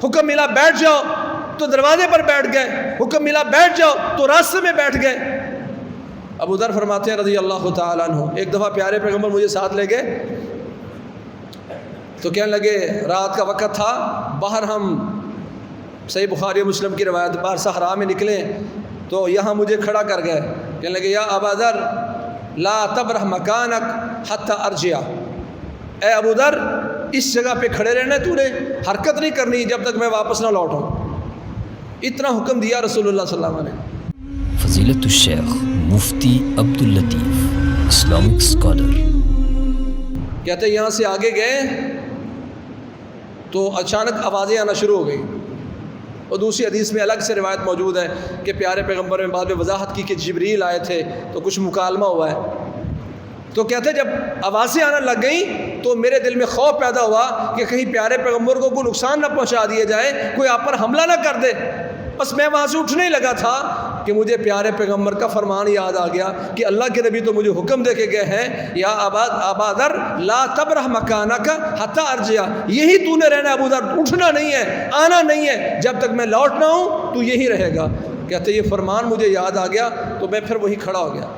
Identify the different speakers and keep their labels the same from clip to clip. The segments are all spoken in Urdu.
Speaker 1: حکم ملا بیٹھ جاؤ تو دروازے پر بیٹھ گئے، حکم ملا بیٹھ جاؤ تو راستے میں بیٹھ گئے۔ ابو ذر فرماتے ہیں رضی اللہ تعالیٰ عنہ، ایک دفعہ پیارے پیغمبر مجھے ساتھ لے گئے تو کہنے لگے، رات کا وقت تھا، باہر ہم صحیح بخاری و مسلم کی روایت، باہر صحرا میں نکلے تو یہاں مجھے کھڑا کر گئے، کہنے لگے یا ابا ذر لا تبرح مکانک حتی ارجع، اے ابو ذر اس جگہ پہ کھڑے رہنا، تو نے حرکت نہیں کرنی جب تک میں واپس نہ لوٹوں۔ اتنا حکم دیا رسول اللہ صلی اللہ علیہ وسلم نے۔
Speaker 2: فضیلت الشیخ مفتی عبداللطیف، اسلامک اسکالر،
Speaker 1: کہتے ہیں یہاں سے آگے گئے تو اچانک آوازیں آنا شروع ہو گئی، اور دوسری حدیث میں الگ سے روایت موجود ہے کہ پیارے پیغمبر میں بعد میں وضاحت کی کہ جبریل آئے تھے تو کچھ مکالمہ ہوا ہے۔ تو کہتے ہیں جب آوازیں آنا لگ گئیں تو میرے دل میں خوف پیدا ہوا کہ کہیں پیارے پیغمبر کو کوئی نقصان نہ پہنچا دیا جائے، کوئی آپ پر حملہ نہ کر دے۔ بس میں وہاں سے اٹھنے ہی لگا تھا کہ مجھے پیارے پیغمبر کا فرمان یاد آ گیا کہ اللہ کے نبی تو مجھے حکم دے کے گئے ہیں، یا ابا ذر لا تبرح مکانک حتی ارجع، یہی تو نے رہنا ابو ذر، اٹھنا نہیں ہے، آنا نہیں ہے، جب تک میں لوٹ نہ ہوں تو یہی رہے گا۔ کہتے یہ فرمان مجھے یاد آ گیا تو میں پھر وہی کھڑا ہو گیا۔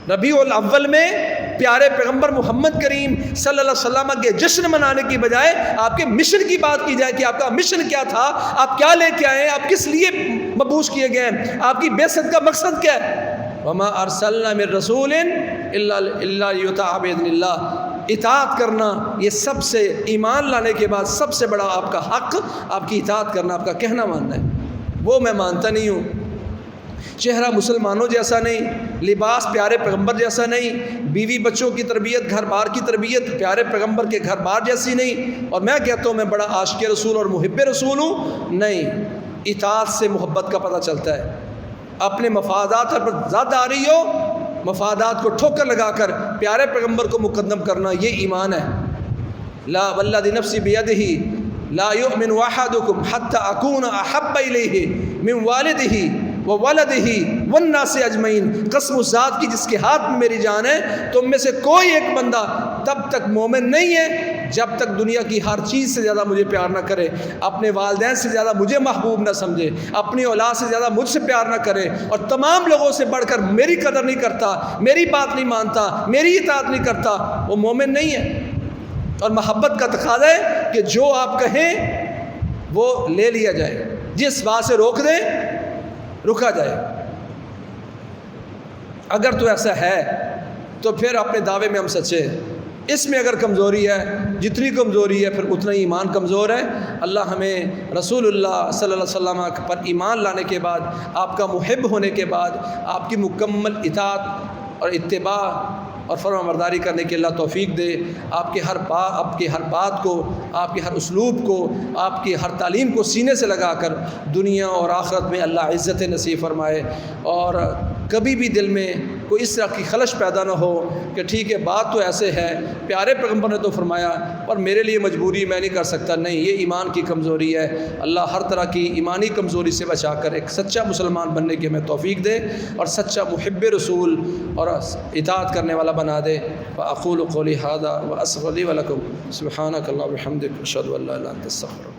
Speaker 1: ربیع الاول میں پیارے پیغمبر محمد کریم صلی اللہ علیہ وسلم کے جشن منانے کی بجائے آپ کے مشن کی بات کی جائے کہ آپ کا مشن کیا تھا، آپ کیا لے کے آئے ہیں، آپ کس لیے مبعوث کیے گئے ہیں، آپ کی بعثت کا مقصد کیا ہے۔ وما ارسلنا من رسول الا لیطاع باذن اللہ، اطاعت کرنا یہ سب سے، ایمان لانے کے بعد سب سے بڑا آپ کا حق آپ کی اطاعت کرنا، آپ کا کہنا ماننا ہے۔ وہ میں مانتا نہیں ہوں، چہرہ مسلمانوں جیسا نہیں، لباس پیارے پیغمبر جیسا نہیں، بیوی بچوں کی تربیت، گھر بار کی تربیت پیارے پیغمبر کے گھر بار جیسی نہیں، اور میں کہتا ہوں میں بڑا عاشق رسول اور محب رسول ہوں، نہیں۔ اطاعت سے محبت کا پتہ چلتا ہے۔ اپنے مفادات پر زیادہ آ رہی ہو، مفادات کو ٹھوکر لگا کر پیارے پیغمبر کو مقدم کرنا، یہ ایمان ہے۔ لا والذی نفسی بیدہ لا یؤمن احدکم حتی اکون احب الیہ من والدہ وولدہ والناس اجمعین، قسم اس ذات کی جس کے ہاتھ میں میری جان ہے، تم میں سے کوئی ایک بندہ تب تک مومن نہیں ہے جب تک دنیا کی ہر چیز سے زیادہ مجھے پیار نہ کرے، اپنے والدین سے زیادہ مجھے محبوب نہ سمجھے، اپنی اولاد سے زیادہ مجھ سے پیار نہ کرے، اور تمام لوگوں سے بڑھ کر میری قدر نہیں کرتا، میری بات نہیں مانتا، میری اطاعت نہیں کرتا، وہ مومن نہیں ہے۔ اور محبت کا تقاضا ہے کہ جو آپ کہیں وہ لے لیا جائے، جس بات سے روک دیں رکا جائے۔ اگر تو ایسا ہے تو پھر اپنے دعوے میں ہم سچے ہیں، اس میں اگر کمزوری ہے، جتنی کمزوری ہے پھر اتنا ہی ایمان کمزور ہے۔ اللہ ہمیں رسول اللہ صلی اللہ علیہ وسلم پر ایمان لانے کے بعد، آپ کا محب ہونے کے بعد، آپ کی مکمل اطاعت اور اتباع اور فرما برداری کرنے کی اللہ توفیق دے۔ آپ کے ہر بات کو، آپ کے ہر اسلوب کو، آپ کی ہر تعلیم کو سینے سے لگا کر دنیا اور آخرت میں اللہ عزت نصیب فرمائے، اور کبھی بھی دل میں کوئی اس طرح کی خلش پیدا نہ ہو کہ ٹھیک ہے بات تو ایسے ہے، پیارے پیغمبر نے تو فرمایا اور میرے لیے مجبوری میں نہیں کر سکتا، نہیں، یہ ایمان کی کمزوری ہے۔ اللہ ہر طرح کی ایمانی کمزوری سے بچا کر ایک سچا مسلمان بننے کی ہمیں توفیق دے، اور سچا محب رسول اور اطاعت کرنے والا بنا دے۔ فاقول قولی ھذا واستغفر لی ولکم، سبحانک اللہم وبحمدک، اشہد ان لا الہ الا انت، استغفرک۔